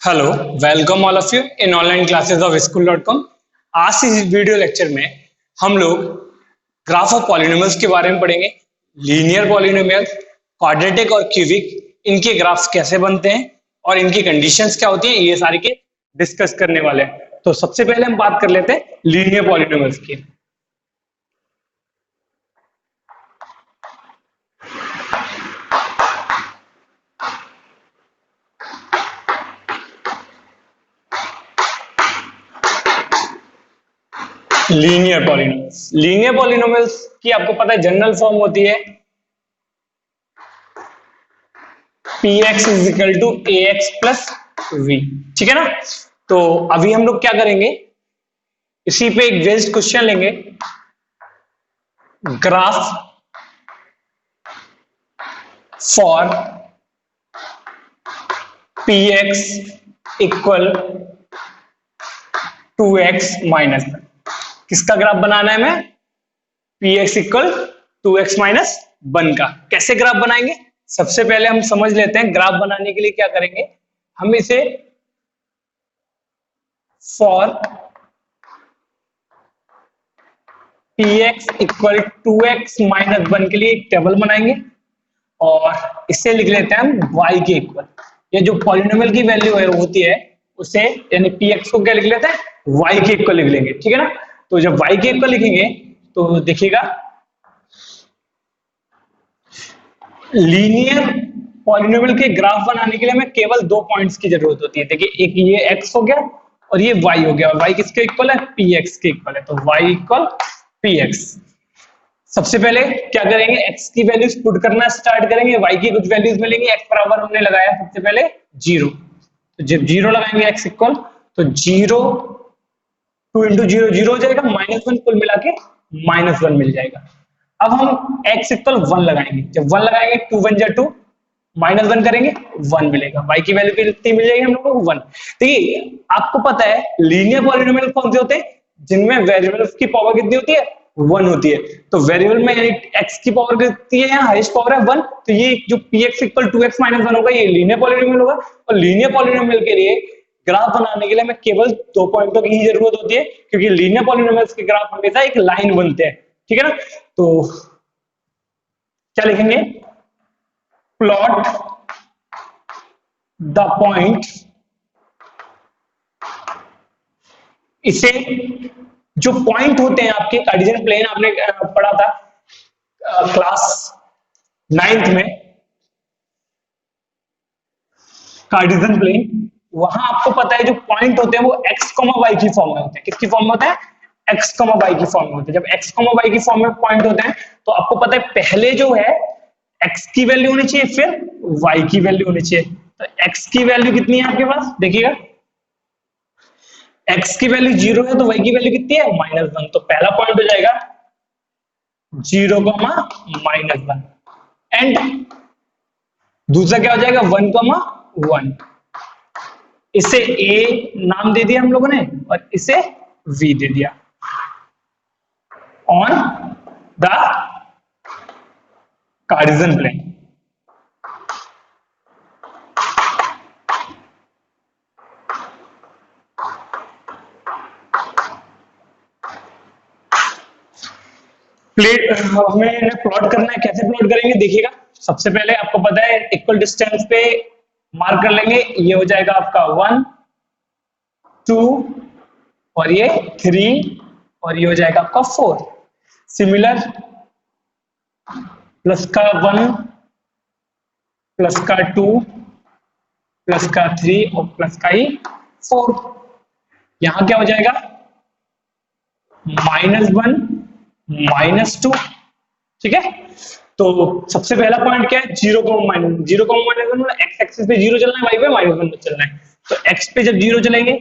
Hello, welcome all of you in online classes of school.com। आज इस video lecture में हम लोग ग्राफ ऑफ पॉलिनोमियल्स के बारे में पढ़ेंगे। लीनियर पॉलिनोमियल, क्वाड्रेटिक और क्यूबिक, इनके ग्राफ्स कैसे बनते हैं और इनकी कंडीशंस क्या होती हैं, ये सारी के डिस्कस करने वाले हैं। तो सबसे पहले हम बात कर लेते हैं लीनियर पॉलिनोमियल्स की। लीनियर पॉलिनोमियल्स की आपको पता है जनरल फॉर्म होती है px is equal to ax plus v। ठीक है ना। तो अभी हम लोग क्या करेंगे, इसी पे एक बेस्ड क्वेश्चन लेंगे। Graph for px equal 2x minus, किसका ग्राफ बनाना है हमें? px इक्वल 2x माइनस 1 का। कैसे ग्राफ बनाएंगे, सबसे पहले हम समझ लेते हैं। ग्राफ बनाने के लिए क्या करेंगे, हम इसे for px equal 2x minus 1 के लिए एक टेबल बनाएंगे और इसे लिख लेते हैं हम y के इक्वल। ये जो पॉलिनोमियल की वैल्यू है होती है उसे, यानी px को क्या लिख लेते हैं, y के इक्वल लिख लेंगे। ठीक है ना। तो जब y के इक्वल लिखेंगे तो देखिएगा लीनियर पॉलिनोमियल के ग्राफ बनाने के लिए हमें केवल दो पॉइंट्स की जरूरत होती है। देखिए, एक ये x हो गया और ये y हो गया। y किसके इक्वल है? px के इक्वल है। तो y इक्वल px। सबसे पहले क्या करेंगे, x की वैल्यूज पुट करना स्टार्ट करेंगे। y की कुछ वैल्यूज मिलेंगी। x बराबर हमने लगाया सबसे पहले 0। तो जब 0 लगाएंगे x इक्वल, तो 0 2 इंटू 0 0 हो जाएगा, -1 कुल मिला के -1 मिल जाएगा। अब हम x इक्वल 1 लगाएंगे। जब 1 लगाएंगे 2 1 जा 2, -1 करेंगे 1 मिलेगा। y की वैल्यू कितनी मिल जाएगी हम लोग को? 1। देखिए, आपको पता है लीनियर पॉलिनोमियल कौन से होते हैं, जिनमें वेरिएबल्स की पावर कितनी होती है? 1 होती है। तो वेरिएबल में यानी x की पावर कितनी है, हाईएस्ट पावर है 1। तो ये जो px इक्वल 2x माइनस 1 होगा, ये लीनियर पॉलिनोमियल होगा। और लीनियर पॉलिनोमियल के लिए ग्राफ बनाने के लिए हमें केवल दो पॉइंटों की ही जरूरत होती है, क्योंकि लीनियर पॉलिनोमियल्स के ग्राफ हमेशा एक लाइन बनते हैं। ठीक है ना। तो क्या लिखेंगे, प्लॉट द पॉइंट, इसे जो पॉइंट होते हैं आपके कार्टेशियन प्लेन, आपने पढ़ा था क्लास 9th में, कार्टेशियन प्लेन, वहां आपको पता है जो पॉइंट होते हैं वो x, y की फॉर्म में होते हैं। किसकी फॉर्म में होते हैं? x, y की फॉर्म में होते हैं। जब x, y की फॉर्म में पॉइंट होते हैं तो आपको पता है पहले जो है x की वैल्यू होनी चाहिए, फिर y की वैल्यू होनी चाहिए। तो x की वैल्यू कितनी है आपके पास, देखिएगा x की वैल्यू 0 है तो y की वैल्यू कितनी है? -1। तो पहला पॉइंट हो जाएगा 0, -1 एंड दूसरा क्या हो जाएगा? 1, 1। इसे a नाम दे दिया हम लोगों ने और इसे v दे दिया ऑन द कार्टेशियन प्लेन। हमें प्लॉट करना है। कैसे प्लॉट करेंगे, देखिएगा। सबसे पहले आपको पता है इक्वल डिस्टेंस पे मार्क कर लेंगे। ये हो जाएगा आपका 1 2 और ये 3 और ये हो जाएगा आपका 4। सिमिलर प्लस का 1 प्लस का 2 प्लस का 3 और प्लस का 4। यहां क्या हो जाएगा? -1 -2। ठीक है। तो सबसे पहला पॉइंट क्या है? 0, -1। एक्स एक्सिस पे 0 चलना है, वाई पे -1 चलना है। तो x पे जब 0 चलेंगे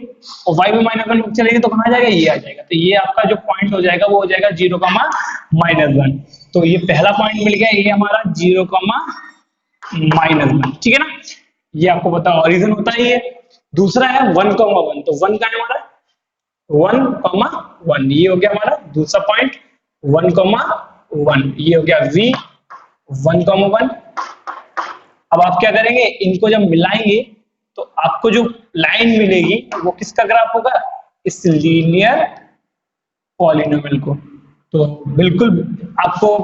और y पे -1 चलेंगे तो कहां जाएगा? ये आ जाएगा। तो ये आपका जो पॉइंट हो जाएगा वो हो जाएगा 0, -1। तो ये पहला पॉइंट मिल गया, ये हमारा 0, -1। ठीक है ना। ये आपको पता ऑरिजिन होता है ये। दूसरा है 1, 1। तो 1 का है हमारा 1, 1। ये हो गया हमारा दूसरा पॉइंट 1, 1। ये हो गया v 1, 1। अब आप क्या करेंगे, इनको जब मिलाएंगे तो आपको जो लाइन मिलेगी वो किसका ग्राफ होगा, इस लीनियर पॉलिनोमियल को। तो बिल्कुल आपको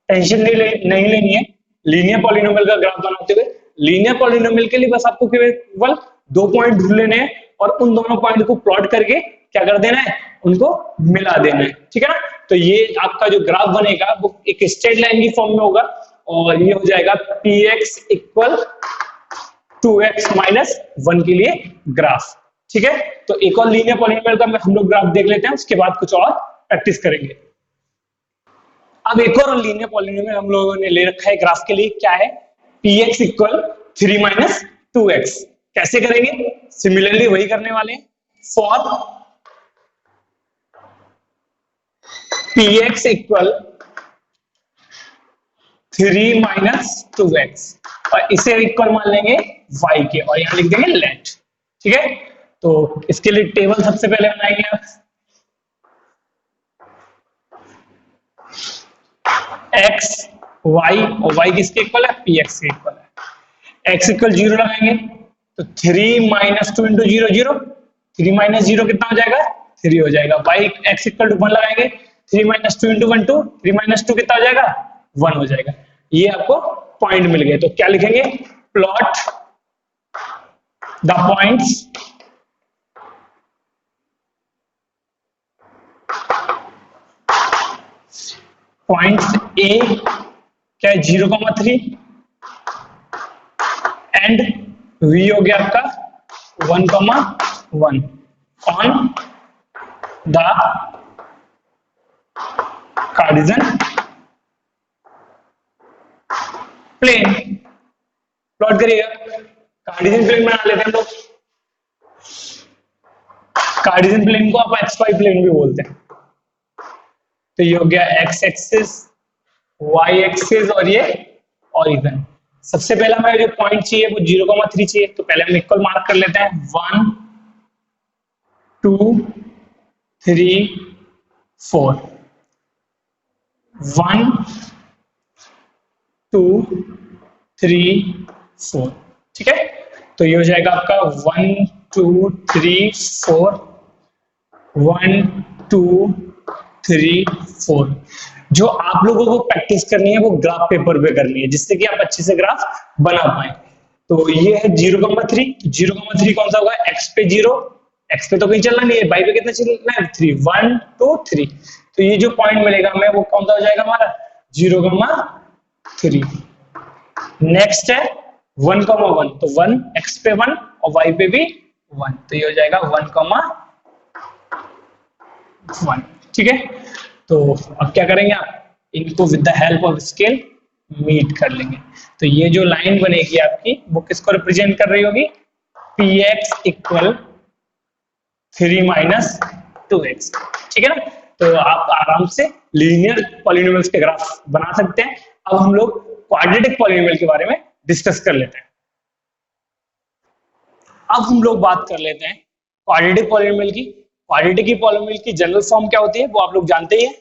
टेंशन नहीं लेनी है लीनियर पॉलिनोमियल का ग्राफ बनाते हुए। लीनियर पॉलिनोमियल के लिए बस आपको केवल 2 पॉइंट ढूंढ लेने हैं और उन दोनों पॉइंट को प्लॉट करके क्या कर देना है, उनको मिला देना है, ठीक है ना। तो ये आपका जो ग्राफ बनेगा वो एक स्ट्रेट लाइन की फॉर्म में होगा और ये हो जाएगा px इक्वल 2x माइनस 1 के लिए ग्राफ, ठीक है। तो एक और लीनियर पॉलिनोमियल का हम लोग ग्राफ देख लेते हैं, उसके बाद कुछ और प्रैक्टिस करेंगे। अब एक और लीनियर पॉलिनोमियल हम लोगों ने ले रखा है ग्राफ के लिए, क्या है, px इक्वल 3 माइनस 2x। कैसे करेंगे, सिमिलरली वही करने वाले हैं। For px equal 3 minus 2x और इसे इक्वल मान लेंगे y के और यहां लिख देंगे लेट, ठीक है। तो इसके लिए टेबल सबसे पहले बनाएंगे आप, x y और y किसके इक्वल है, px के इक्वल है। x इक्वल 0 लगाएंगे तो 3 माइनस 2 इंटू 0 0, 3 माइनस 0 कितना हो जाएगा, 3 हो जाएगा। y x इक्वल टू 1 लगाएंगे, 3 माइनस 2 इंटू 1 2, 3 माइनस 2 कितना हो जाएगा, 1 हो जाएगा। ये आपको पॉइंट मिल गए, तो क्या लिखेंगे, plot the points points A क्या है 0,3 एंड वी हो गया आपका 1,1 on the Cartesian plane. Plot करिएगा, कार्टेशियन प्लेन बना लेते हैं हम लोग। कार्टेशियन प्लेन को आप XY प्लेन भी बोलते हैं। तो ये हो गया x एक्सिस, y एक्सिस और ये ऑरिजिन। सबसे पहला हमें जो पॉइंट चाहिए वो 0,3 चाहिए, तो पहले हम इक्वल मार्क कर लेते हैं, 1 2 3 4, 1 2 3 4, ठीक है। तो ये हो जाएगा आपका 1 2 3 4, 1 2 3 4। जो आप लोगों को प्रैक्टिस करनी है वो ग्राफ पेपर पे करनी है, जिससे कि आप अच्छे से ग्राफ बना पाए। तो ये है 0,3, 0,3 कौन सा होगा, x पे 0, x पे तो कहीं चलना नहीं है, y पे कितना चलना है 3, 1 2 3। तो ये जो पॉइंट मिलेगा हमें वो कौन सा हो जाएगा हमारा 0,3। नेक्स्ट है 1,1, तो 1 x पे 1 और y पे भी 1, तो ये हो जाएगा 1,1, ठीक है। तो अब क्या करेंगे आप, इनको with the help of scale meet कर लेंगे। तो ये जो लाइन बनेगी आपकी वो किसको रिप्रेजेंट कर रही होगी, px इक्वल 3 माइनस 2x, ठीक है ना। तो आप आराम से लीनियर पॉलिनोमियल्स के ग्राफ बना सकते हैं। अब हम लोग क्वाड्रेटिक पॉलिनोमियल के बारे में डिस्कस कर लेते हैं। अब हम लोग बात कर लेते हैं क्वाड्रेटिक पॉलिनोमियल की। क्वाड्रेटिक पॉलिनोमियल की जनरल फॉर्म क्या होती है वो आप लोग जानते ही हैं।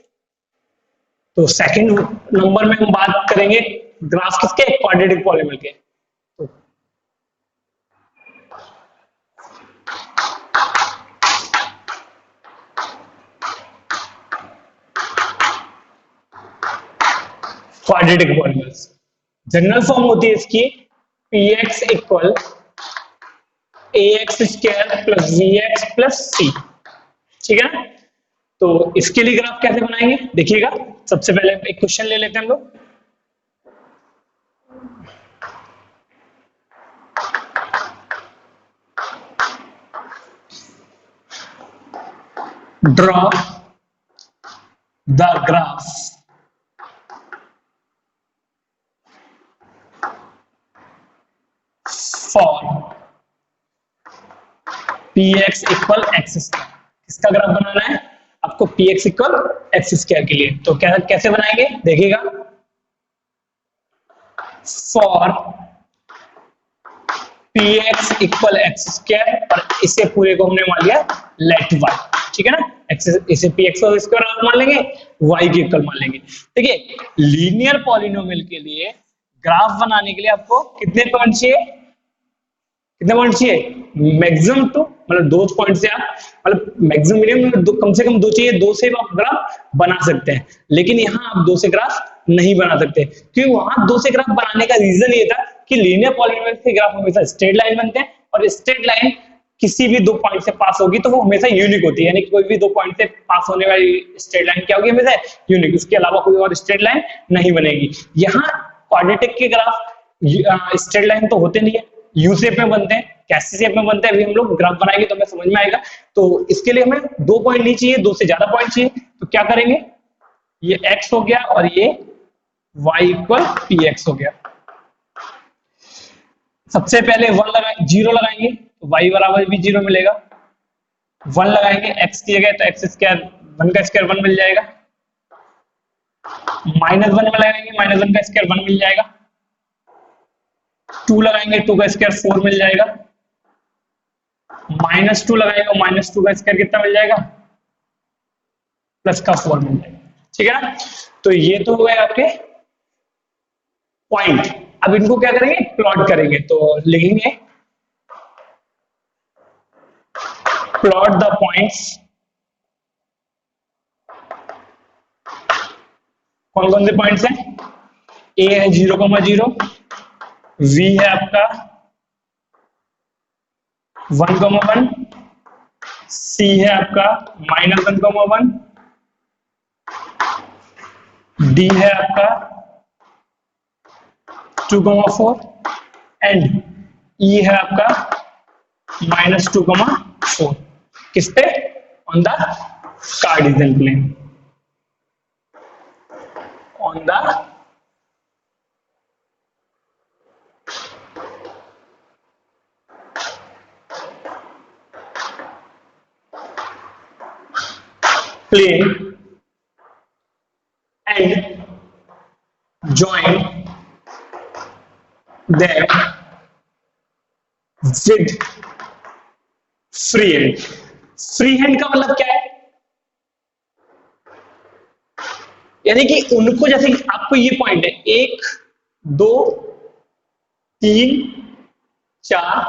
तो सेकंड नंबर में हम बात करेंगे ग्राफ किसके, क्वाड्रेटिक पॉलिनोमियल के। क्वाड्रेटिक पॉलिनोमियल्स जनरल फॉर्म होती है इसकी px equal ax square plus bx plus c, ठीक है ना। तो इसके लिए ग्राफ कैसे बनाएंगे देखिएगा। सबसे पहले एक क्वेश्चन ले लेते हैं हम लोग, draw the graph for px equal x square. किसका ग्राफ बनाना है आपको, px इक्वल x स्क्वायर के लिए। तो क्या कैसे बनाएंगे देखिएगा, for px equal x square और इसे पूरे को हमने मान लिया लेट y, ठीक है ना। इसे px का स्क्वायर मान लेंगे, y के इक्वल मान लेंगे। देखिए लीनियर पॉलिनोमियल के लिए ग्राफ बनाने के लिए आपको कितने पॉइंट चाहिए, कितने पॉइंट चाहिए मैक्सिमम टू, मतलब दो पॉइंट से आप, मतलब मैक्सिमम मिनिमम कम से कम दो चाहिए, दो से आप ग्राफ बना सकते हैं। लेकिन यहाँ आप दो से ग्राफ नहीं बना सकते, क्योंकि वहां दो से ग्राफ बनाने का रीजन ये था कि लीनियर पॉलिनोमियल के ग्राफ हमेशा स्ट्रेट लाइन बनते हैं, और स्ट्रेट लाइन किसी भी दो पॉइंट से पास होगी तो वो हमेशा यूनिक होती है, यानी कि कोई भी दो पॉइंट से पास होने वाली स्ट्रेट लाइन क्या होगी, हमेशा यूनिक, उसके अलावा कोई और स्ट्रेट लाइन नहीं बनेगी। यहाँ क्वाड्रेटिक के ग्राफ स्ट्रेट लाइन तो होते नहीं है, यू शेप में बनते हैं, कैसे शेप में बनते हैं, अभी हम लोग ग्राफ बनाएंगे तो हमें समझ में आएगा। तो इसके लिए हमें दो पॉइंट नहीं चाहिए, दो से ज्यादा पॉइंट चाहिए, तो क्या करेंगे, ये x हो गया और ये y इक्वल पी एक्स हो गया। सबसे पहले वन लगाएंगे, जीरो लगाएंगे तो y बराबर भी जीरो मिलेगा, वन लगाएंगे x की जगह तो एक्स स्क्वायर, वन का स्क्वायर वन मिल जाएगा, माइनस वन में लगाएंगे माइनस वन का स्क्वायर वन मिल जाएगा, टू लगाएंगे टू का स्क्वायर फोर मिल जाएगा, माइनस टू लगाएंगे माइनस टू का स्क्वायर कितना मिल जाएगा, प्लस का फोर मिल जाएगा। ठीक है ना, तो ये तो हो गए आपके पॉइंट। अब इनको क्या करेंगे, प्लॉट करेंगे, तो लिखेंगे प्लॉट द पॉइंट्स, कौन कौन से पॉइंट्स हैं, ए है 0,0, वी है आपका 1,1, सी है आपका -1,1, डी है आपका 2,4 एंड ई है आपका -2,4। किस पे, on the Cartesian plane, on the plane and join them with free hand। Free hand का मतलब क्या है, यानी कि उनको, जैसे कि आपको ये पॉइंट है 1 2 3 4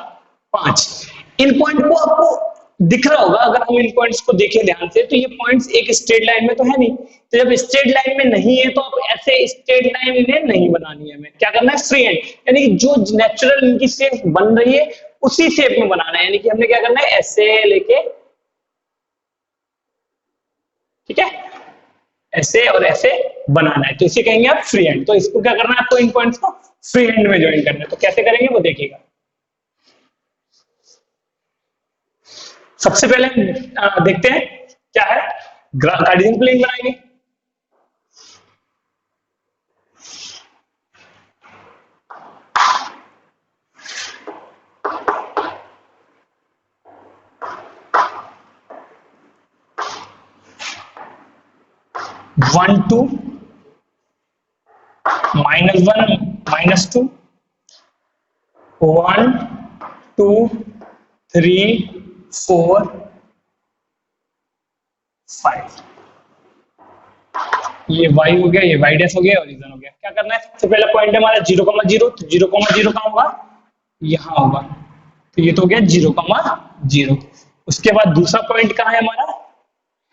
5, इन पॉइंट को आपको दिख रहा होगा, अगर हम इन पॉइंट्स को देखें ध्यान से तो ये पॉइंट्स एक स्ट्रेट लाइन में तो है नहीं, तो जब स्ट्रेट लाइन में नहीं है तो आप ऐसे स्ट्रेट लाइन इन्हें नहीं बनानी है, हमें क्या करना है, फ्री हैंड, यानी कि जो नेचुरल इनकी शेप बन रही है उसी शेप में बनाना है, यानी कि हमने क्या करना है, ऐसे लेके, ठीक है, ऐसे और ऐसे बनाना है, तो इसे कहेंगे आप फ्री हैंड। तो इसको क्या करना है, आपको इन पॉइंट्स को फ्री हैंड में ज्वाइन करना है, तो कैसे करेंगे वो देखिएगा। सबसे पहले हम देखते हैं क्या है, कार्टेशियन प्लेन बनाएंगे, वन टू -1 -2 1 2 3 4 5, ये y हो गया, ये y डैश हो गया, ओरिजिन हो गया। क्या करना है, सबसे पहला पॉइंट है हमारा 0,0, तो 0,0 कहां होगा, यहां होगा, तो ये तो हो गया 0,0। उसके बाद दूसरा पॉइंट कहां है हमारा,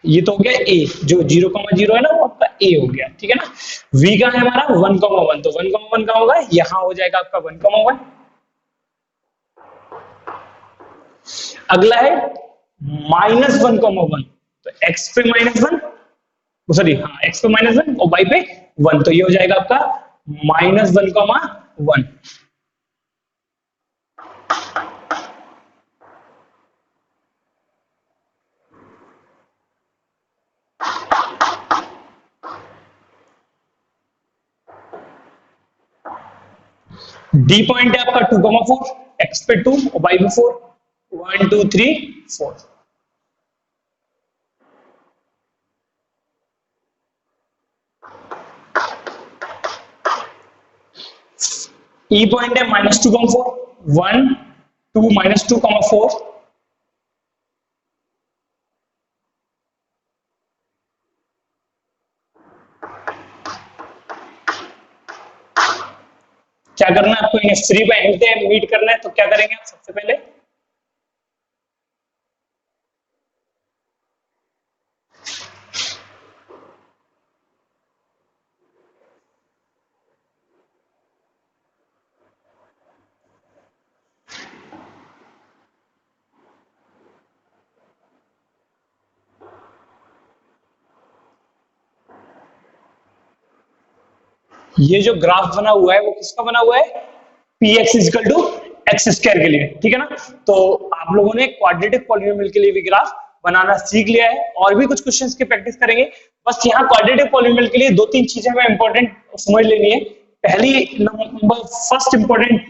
ये तो हो गया a, जो 0,0 है ना वो आपका a हो गया, ठीक है ना। v कहां है हमारा 1,1, तो 1,1 कहां होगा, यहां हो जाएगा आपका 1,1। अगला है -1,1, तो x पे -1, सॉरी हाँ x पे -1 और y पे 1, तो ये हो जाएगा आपका -1,1। डी पॉइंट है आपका 2,4, x पे 2 और y पे 4, 1 2 3 4। ई पॉइंट है -2,4, 1 2 -2,4, क्या करना है आपको, इन्हें फ्री पे एंड पे मीट करना है। तो क्या करेंगे आप सबसे पहले, ये जो ग्राफ बना हुआ है वो किसका बना हुआ है, p x is equal to x square के लिए, ठीक है ना। तो आप लोगों ने क्वाड्रेटिक पॉलिनोमियल के लिए भी ग्राफ बनाना सीख लिया है, और भी कुछ क्वेश्चंस की प्रैक्टिस करेंगे। बस यहाँ क्वाड्रेटिक पॉलिनोमियल के लिए दो तीन चीजें हमें इंपॉर्टेंट समझ लेनी है। पहली नंबर फर्स्ट इंपॉर्टेंट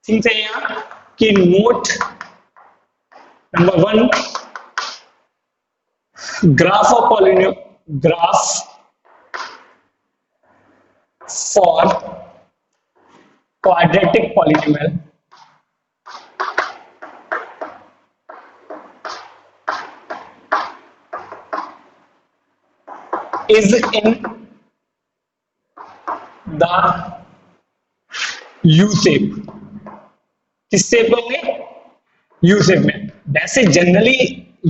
थिंग है यहाँ कि note number one, graph of polynomial, graph for quadratic polynomial is in the U shape। किस शेप में होंगे, U शेप में। वैसे जनरली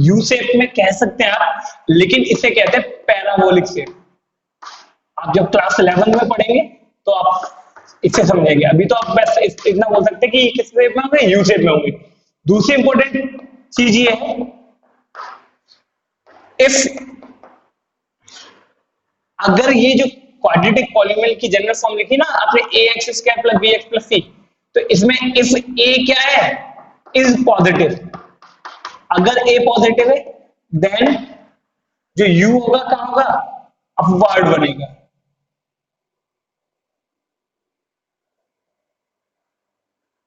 U शेप में कह सकते हैं आप, लेकिन इसे कहते हैं पैराबोलिक शेप। आप जब क्लास 11 में पढ़ेंगे तो आप इसे समझेंगे। अभी तो आप बस इतना बोल सकते हैं कि किस शेप में होंगे, यू शेप में होंगे। दूसरी इंपॉर्टेंट चीज ये है, इफ अगर ये जो क्वाड्रेटिक पॉलिनोमियल की जनरल फॉर्म लिखी ना आपने, A x square plus B x plus C, तो इसमें इफ ए क्या है, इज पॉजिटिव। अगर ए पॉजिटिव है देन जो यू होगा कहां होगा, अपवर्ड बनेगा।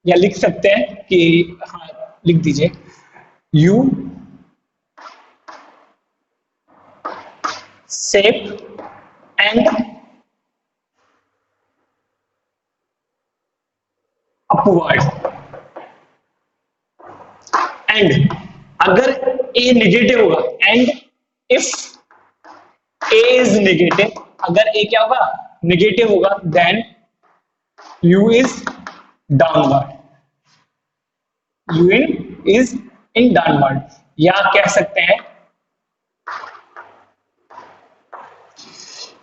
या लिख सकते हैं कि, हाँ लिख दीजिए, U shape and upward. And अगर ए नेगेटिव होगा, and if A is negative, अगर ए क्या होगा, नेगेटिव होगा, then U is downward, U is in downward. या कह सकते हैं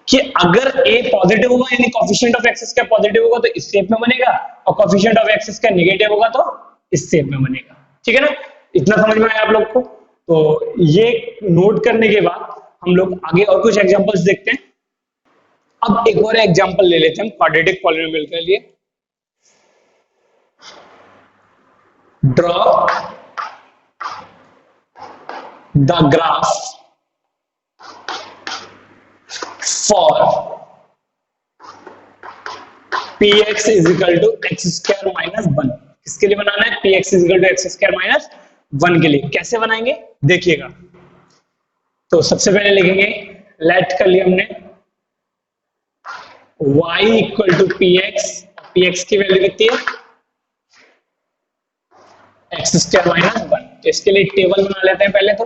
कि अगर ए पॉजिटिव होगा यानी coefficient of x square positive होगा तो इस शेप में बनेगा, और coefficient of x square negative होगा तो इस शेप में बनेगा, ठीक है ना। इतना समझ में आया आप लोग को। तो ये नोट करने के बाद हम लोग आगे और कुछ एग्जांपल्स देखते हैं। अब एक और एग्जांपल ले लेते हैं क्वाड्रेटिक पॉलिनोमियल के लिए। Draw the graph for px is equal to x square minus 1। किसके लिए बनाना है, px is equal to x square minus 1 के लिए। कैसे बनाएंगे देखिएगा। तो सबसे पहले लिखेंगे, लेट कर लिया हमने y equal to px, px की वैल्यू कितनी है, x स्क्वायर माइनस 1। तो इसके लिए टेबल बना लेते हैं पहले। तो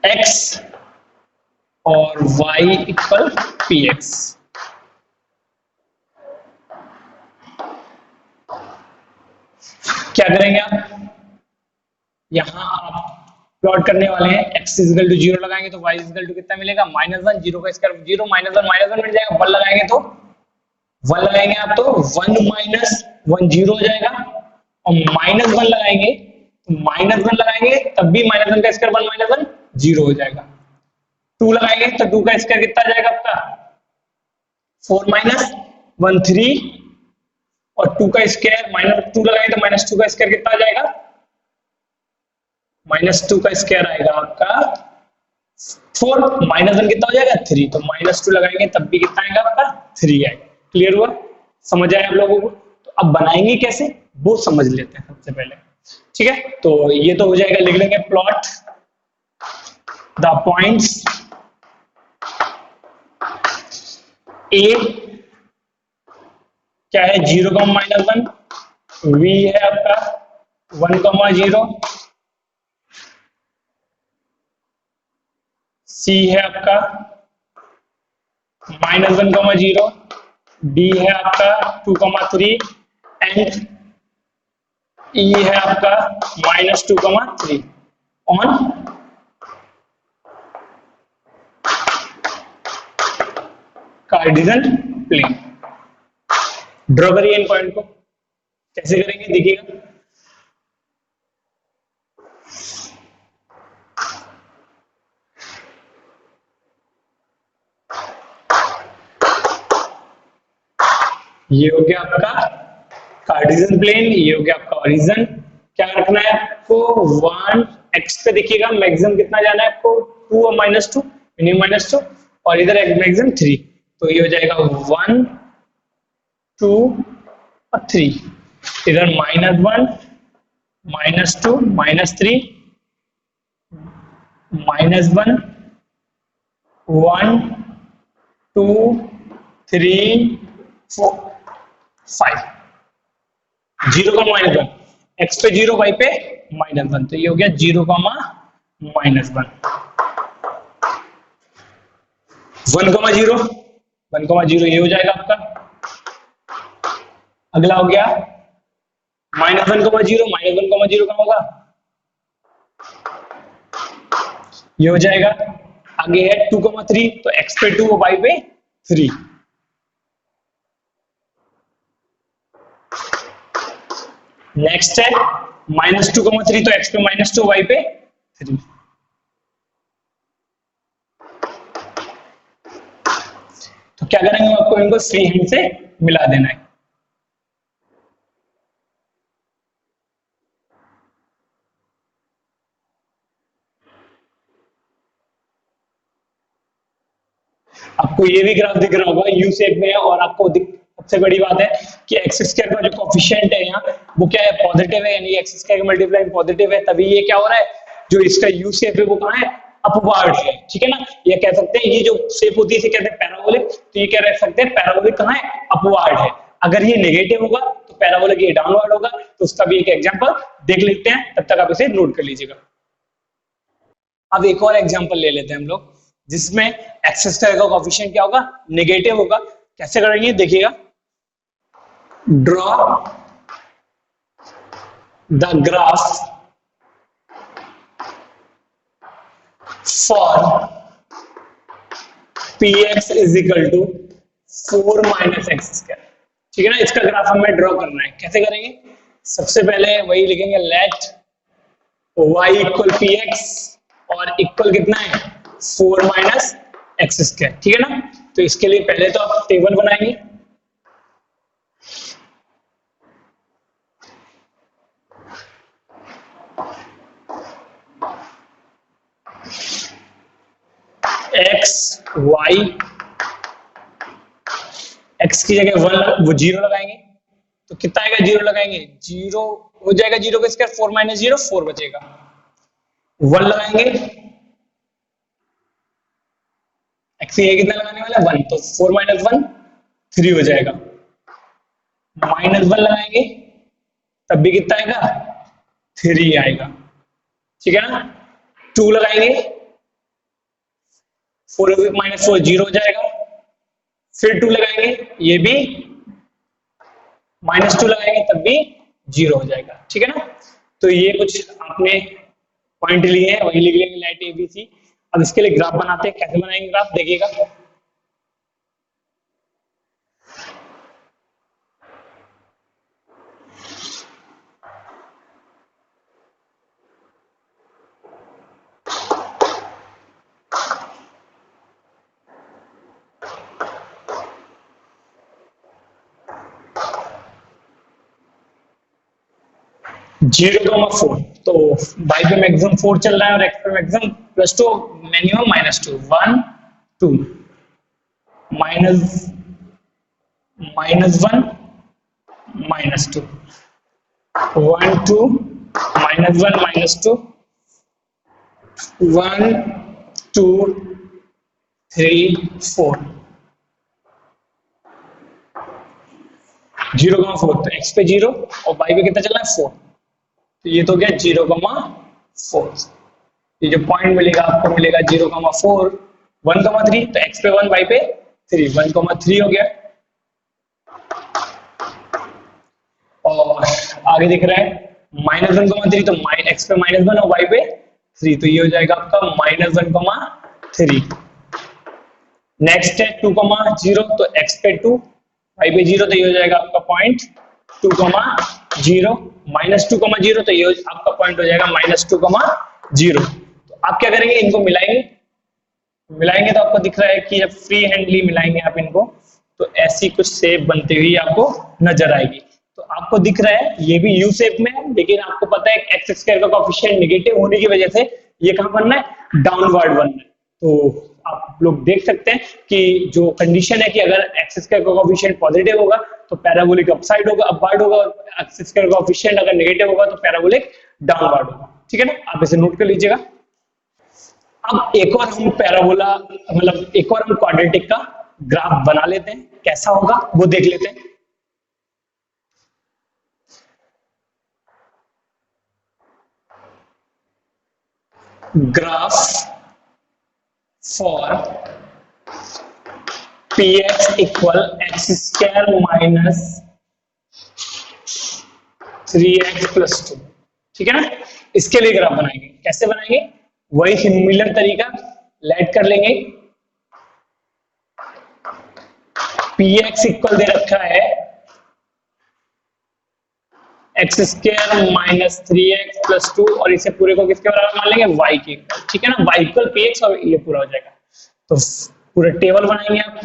x और y इक्वल px। क्या करेंगे आप, यहां आप प्लॉट करने वाले हैं, x इक्वल टू 0 लगाएंगे तो y इक्वल टू कितना मिलेगा, -1। 0 का स्क्वायर 0, -1 मिल जाएगा। 1 लगाएंगे तो 1 लगाएंगे आप तो 1 माइनस 1 0 हो जाएगा, और -1 लगाएंगे तो -1 लगाएंगे तब भी -1 का स्क्वायर 1 -1 0 हो जाएगा। 2 लगाएंगे तो 2 का स्क्वायर कितना आ जाएगा आपका, 4 माइनस 1 3, और 2 का स्क्वायर -2 लगाएंगे तो -2 का स्क्वायर कितना आ जाएगा, -2 का स्क्वायर आएगा आपका 4, -1 कितना हो जाएगा 3, तो -2 लगाएंगे तब भी कितना आएगा आपका 3 आएगा। क्लियर हुआ, समझ आया आप लोगों को। तो अब बनाएंगे कैसे वो समझ लेते हैं सबसे पहले, ठीक है। तो ये तो हो जाएगा, लिख लेंगे प्लॉट द पॉइंट्स ए क्या है, 0, -1, v है आपका 1, 0, C है आपका -1,0, D है आपका 2,3 एंड E है आपका -2,3 ऑन कार्टेशियन प्लेन। ड्रॉ करिए इन पॉइंट को, कैसे करेंगे देखिएगा। ये हो गया आपका कार्टेशियन प्लेन, ये हो गया आपका ओरिजिन। क्या रखना है आपको, 1 एक्स पे देखिएगा मैक्सिमम कितना जाना है आपको, 2 और -2, मिनिमम -2, और इधर मैक्सिमम 3, तो ये हो जाएगा 1 2 और 3, इधर -1 -2 -3 -1 1 2 3 4 5, 0 का -1, एक्स पे 0 वाई पे -1, तो ये हो गया 0 का -1 1,0 1,0 ये हो जाएगा आपका। अगला हो गया -1,0 -1,0 का होगा, ये हो जाएगा। आगे है 2,3, तो एक्स पे 2 वाई पे 3, नेक्स्ट है -2,3, तो एक्स पे -2 वाई पे 3, तो क्या करेंगे आपको इनको फ्री हैंड से मिला देना है। आपको ये भी ग्राफ दिख रहा होगा यू शेप में है, और आपको सबसे बड़ी बात है कि एक्स स्क्वायर का जो कोफिशिएंट है यहाँ वो क्या है, पॉजिटिव है, यानी एक्स स्क्वायर का मल्टीप्लाई पॉजिटिव है, तभी ये क्या हो रहा है, जो इसका यू शेप है वो कहाँ है, अपवर्ड है, ठीक है ना। ये कह सकते हैं ये जो शेप होती है इसे कहते हैं पैराबोलिक, तो ये क्या रख सकते हैं, पैराबोलिक कहाँ है, अपवर्ड है। अगर ये नेगेटिव होगा तो पैराबोलिक ये डाउनवर्ड होगा, तो उसका भी एक एग्जांपल देख लेते हैं, तब तक आप इसे नोट कर लीजिएगा। अब एक और एग्जांपल ले लेते हैं हम लोग, जिसमें एक्स स्क्वायर का कोएफिशिएंट क्या होगा, नेगेटिव होगा। कैसे करेंगे देखिएगा, draw the graph for px is equal to 4 minus x square, ठीक है ना। इसका ग्राफ हमें ड्रॉ करना है, कैसे करेंगे, सबसे पहले वही लिखेंगे, लेट y इक्वल px और इक्वल कितना है 4 माइनस एक्स स्क्वायर, ठीक है ना। तो इसके लिए पहले तो आप टेबल बनाएंगे, एक्स वाई, एक्स की जगह 1 वो 0 लगाएंगे, तो कितना आएगा, 0 लगाएंगे 0 हो जाएगा, 0 का स्क्वायर 4 माइनस 0 4 बचेगा, 1 लगाएंगे, एक्स की कितना लगाने वाला 1, तो 4 माइनस 1 3 हो जाएगा, -1 लगाएंगे तब भी कितना आएगा 3 आएगा, ठीक है ना। 2 लगाएंगे 4 माइनस 4 0 हो जाएगा, फिर 2 लगाएंगे ये भी -2 लगाएंगे तब भी 0 हो जाएगा, ठीक है ना। तो ये कुछ आपने पॉइंट लिए हैं, वही लिख लेंगे, लाइट ABC। अब इसके लिए ग्राफ बनाते हैं, कैसे बनाएंगे ग्राफ देखिएगा। (0,4), तो y पे मैक्सिमम 4 चल रहा है और x पे मैक्सिमम +2, मिनिमम -2, 1 2 -1 -2 1 2 -1 -2 1 2 3 4 0,4, तो x पे 0 और y पे कितना चल रहा है 4, तो ये तो गया 0,4, ये जो पॉइंट मिलेगा आपको मिलेगा 0,4 1,3, तो x पे 1 y पे 3 1,3 हो गया। और आगे दिख रहा है -1,3, तो x पे -1 और y पे 3, तो ये हो जाएगा आपका -1,3। नेक्स्ट है 2,0, तो x पे 2 y पे 0, तो ये हो जाएगा आपका पॉइंट 2,0 -2,0, तो ये आपका पॉइंट हो जाएगा -2,0। तो आप क्या करेंगे, इनको मिलाएंगे तो आपको दिख रहा है कि जब फ्री हैंडली मिलाएंगे आप इनको, तो ऐसी कुछ शेप बनती हुई आपको नजर आएगी। तो आपको दिख रहा है ये भी यू शेप में है, लेकिन आपको पता है एक्स स्क्वायर का कोएफिशिएंट नेगेटिव होने की वजह से ये कहां बनना है, डाउनवर्ड बनना है। तो आप लोग देख सकते हैं कि जो कंडीशन है कि अगर एक्स स्क्वायर का कोएफिशिएंट पॉजिटिव होगा तो पैराबोलिक अपसाइड होगा, अपवर्ड होगा, और एक्स स्क्वायर का कोएफिशिएंट अगर नेगेटिव होगा तो पैराबोलिक डाउनवर्ड होगा। ठीक है ना, आप इसे नोट कर लीजिएगा। अब एक और हम पैराबोला मतलब एक और हम क्वाड्रेटिक का ग्राफ बना लेते हैं, कैसा होगा वो देख लेते हैं। Graph for px equal x square minus 3x plus 2। ठीक है ना, इसके लिए ग्राफ बनाएंगे। कैसे बनाएंगे, वही सिमिलर तरीका लेट कर लेंगे। px इक्वल दे रखा है x square minus 3x plus 2, और इसे पूरे को किसके बराबर मान लेंगे, y के। ठीक है ना, y इक्वल px, और ये पूरा हो जाएगा। तो पूरा टेबल बनाएंगे आप।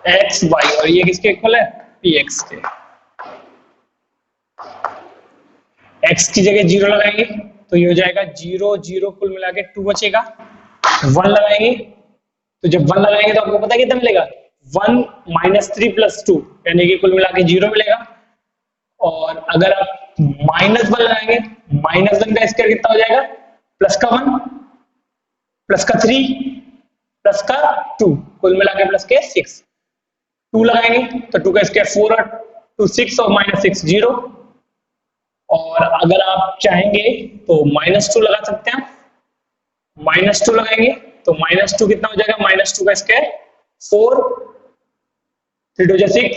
एक्स वाई, और ये किसके इक्वल है, px के। x की जगह 0 लगाएंगे तो ये हो जाएगा 0 0, कुल मिला के 2 बचेगा। 1 लगाएंगे, तो जब 1 लगाएंगे तो आपको पता है कितना मिलेगा, 1 माइनस 3 प्लस 2, यानी कि कुल मिला के 0 मिलेगा। और अगर आप -1 लगाएंगे, -1 का स्क्वायर कितना हो जाएगा, प्लस का 1 प्लस का 3 प्लस का 2, कुल मिला के प्लस के 6। 2 लगाएंगे तो 2 का स्क्वायर 4 और 2 6, और -6 0। और अगर आप चाहेंगे तो -2 लगा सकते हैं। -2 लगाएंगे तो -2 कितना हो जाएगा, -2 का स्क्वायर 4, 3 2 6,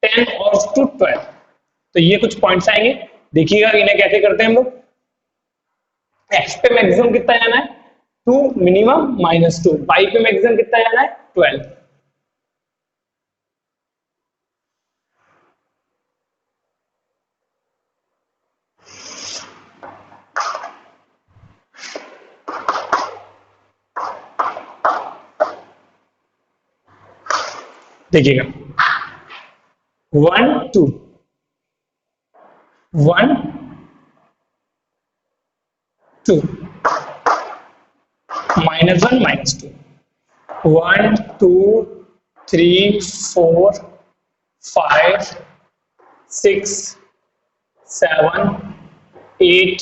10 और 2 12। तो ये कुछ पॉइंट्स आएंगे, देखिएगा इन्हें कैसे करते हैं हम लोग। एक्स पे मैक्सिमम कितना जाना है, 2, मिनिमम -2। वाई पे मैक्सिमम कितना जाना है, 12। देखिएगा 1 2 1 2 -1 -2 1 2 3 4 5 6 7 8।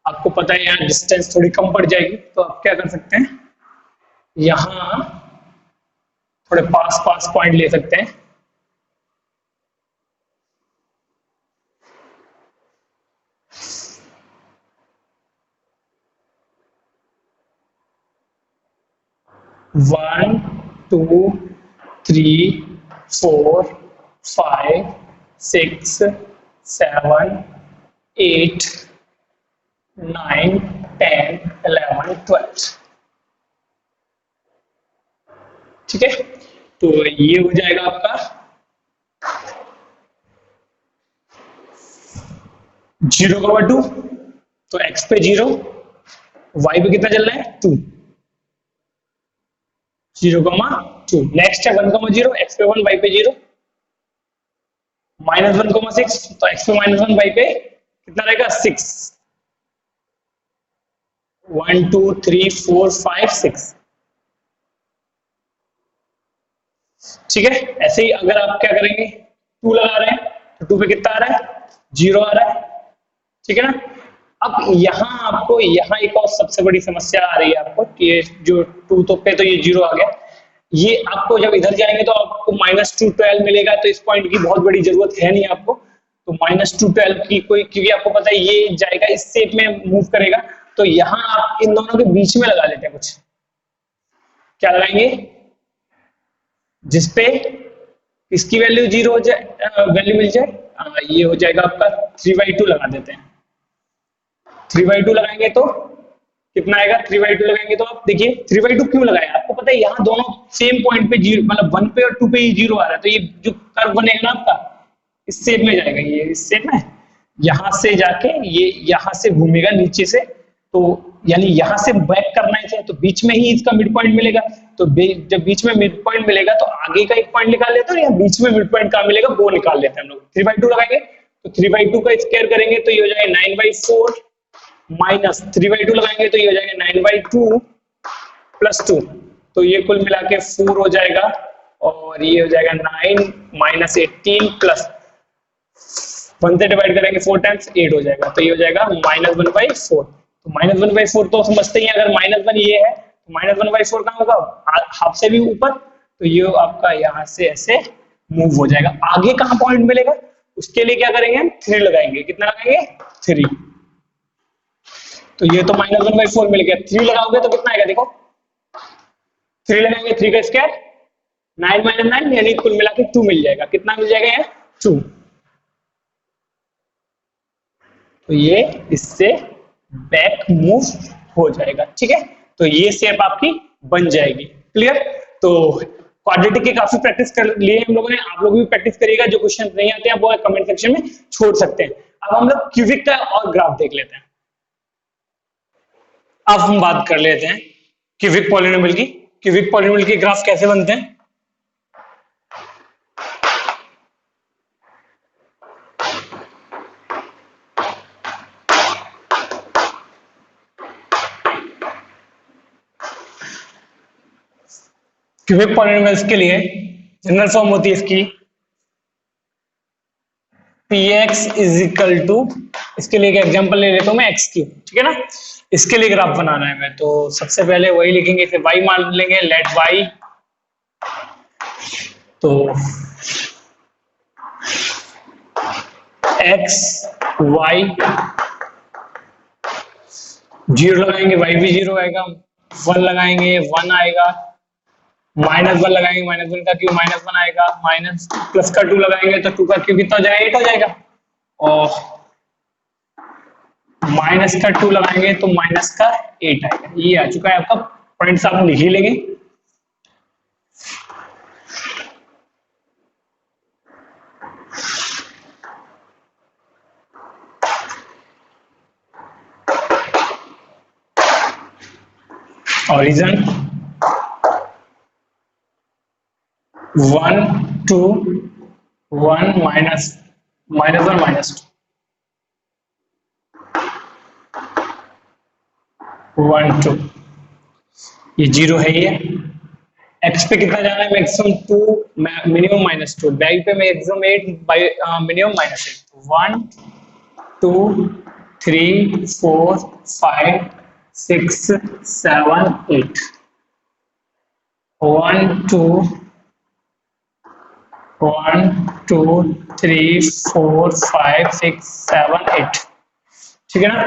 आपको पता है यहाँ डिस्टेंस थोड़ी कम पड़ जाएगी, तो आप क्या कर सकते हैं, यहाँ थोड़े पास पास पॉइंट ले सकते हैं। वन 2 3 4 5 6 7 8 9 10 11 12। ठीक है, तो ये हो जाएगा आपका 0,2। तो x पे 0, y पे कितना चल रहा है, 2, 0,2। नेक्स्ट है 1,0, x पे 1 y पे 0। -1,6, तो x पे -1 y पे कितना रहेगा, 6। 1 2 3 4 5 6। ठीक है, ऐसे ही अगर आप क्या करेंगे, 2 लगा रहे हैं तो 2 पे कितना आ रहा है, 0 आ रहा है। ठीक है ना, अब यहाँ आपको यहाँ एक और सबसे बड़ी समस्या आ रही है आपको कि ये जो 2 तो ये 0 आ गया, ये आपको जब इधर जाएंगे तो आपको -212 मिलेगा, तो इस पॉइंट की बहुत बड़ी जरूरत है नहीं आपको, तो -212 की कोई, क्योंकि आपको पता है ये जाएगा इस शेप में मूव करेगा, तो यहाँ आप इन दोनों के बीच में लगा लेते हैं कुछ, क्या लगाएंगे जिसपे इसकी वैल्यू 0 हो जाए, वैल्यू मिल जाए, ये हो जाएगा आपका 3/2 लगा देते हैं। 3/2 लगाएंगे तो कितना आएगा, 3/2 लगाएंगे तो आप देखिए 3/2 क्यों लगाया, आपको पता है यहाँ दोनों सेम पॉइंट पे जीरो, मतलब 1 पे और 2 पे ही 0 आ रहा है, तो ये जो कर्व बनेगा ना आपका इस शेप में जाएगा, ये इस शेप में यहाँ से जाके ये यहाँ से घूमेगा नीचे से, तो यानी यहाँ से बैक करना है तो बीच में ही इसका मिड पॉइंट मिलेगा, तो जब बीच में मिड पॉइंट मिलेगा तो आगे का एक पॉइंट निकाल लेते हैं, या बीच में मिड पॉइंट कहाँ मिलेगा वो निकाल लेते हैं हम लोग। 3/2 लगाएंगे तो 3/2 का स्क्वायर करेंगे तो ये हो जाएगा 9/4 माइनस 3/2 लगाएंगे तो ये हो जाएगा 9/2 प्लस 2, तो ये कुल मिला के 4 हो जाएगा, और ये हो जाएगा 9 माइनस 18 प्लस 1 से डिवाइड करेंगे 4 टाइम्स 8 हो जाएगा, तो ये हो जाएगा -1/4। तो -1/4 तो समझते ही अगर -1 ये है तो -1/4 कहाँ होगा, हाफ से भी ऊपर, तो ये आपका यहाँ से ऐसे मूव हो जाएगा। आगे कहाँ पॉइंट मिलेगा उसके लिए क्या करेंगे, 3 लगाएंगे, कितना लगाएंगे 3, तो ये तो -1/4 मिल गया, 3 लगाओगे तो कितना आएगा देखो, 3 लगाएंगे 3 का स्क्वायर 9 - 9 यानी कुल मिला के 2 मिल जाएगा, कितना मिल जाएगा यहाँ 2, तो ये इससे बैक मूव हो जाएगा, ठीक है, तो ये शेप आपकी बन जाएगी। क्लियर, तो क्वाड्रेटिक के काफी प्रैक्टिस कर लिए हम लोगों ने, आप लोग भी प्रैक्टिस करिएगा, जो क्वेश्चन नहीं आते हैं वो कमेंट सेक्शन में छोड़ सकते हैं। अब हम लोग क्यूबिक का और ग्राफ देख लेते हैं। अब हम बात कर लेते हैं क्यूबिक पॉलिनोमियल की। क्यूबिक पॉलिनोमियल के ग्राफ कैसे बनते हैं, क्यूबिक पॉलिनोमियल्स के लिए जनरल फॉर्म होती है इसकी px इज इक्वल टू, इसके लिए एक एग्जांपल ले लेता हूं मैं x क्यूब, ठीक है ना, इसके लिए ग्राफ बनाना है मैं, तो सबसे पहले वही लिखेंगे, फिर y मान लेंगे, लेट y, तो x y 0 लगाएंगे, y भी 0 आएगा, 1 लगाएंगे 1 आएगा, -1 लगाएंगे, -1 का क्यूब -1 आएगा, माइनस प्लस का 2 लगाएंगे तो 2 का क्यूब कितना हो जाएगा 8 हो जाएगा, और माइनस का 2 लगाएंगे तो माइनस का 8 आएगा। ये आ चुका है आपका, पॉइंट्स आप लिख ही लेंगे। ऑरिजिन 1 2 1 माइनस -1 -2 1 2, ये 0 है, ये x पे कितना जाना है, मैक्सिमम 2 मिनिमम -2, y पे मैक्सिमम 8 मिनिमम -8, 1 2 3 4 5 6 7 8, 1 2 1 2 3 4 5 6 7 8, ठीक है ना,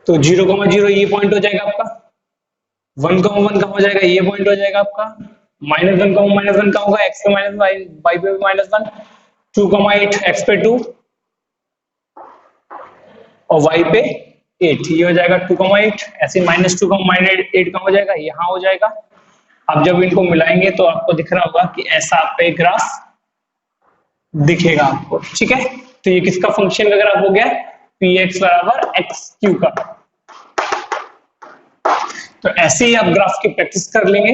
तो 0,0 ये पॉइंट हो जाएगा आपका, 1,1 कहाँ हो जाएगा, ये पॉइंट हो जाएगा आपका, -1,-1 कहाँ होगा, x पे -1 y पे -1, 2,8 x पे 2 और y पे 8, ये हो जाएगा 2,8, ऐसे -2 -8 कहाँ हो जाएगा, यहाँ हो जाएगा। अब जब इनको मिलाएंगे तो आपको दिख रहा होगा कि ऐसा आपका एक ग्राफ दिखेगा आपको, ठीक है, तो ये किसका फंक्शन का ग्राफ हो गया, px बराबर x³ का। तो ऐसे ही आप ग्राफ की प्रैक्टिस कर लेंगे।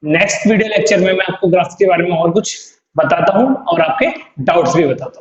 नेक्स्ट वीडियो लेक्चर में मैं आपको ग्राफ के बारे में और कुछ बताता हूं और आपके डाउट्स भी बताता हूं।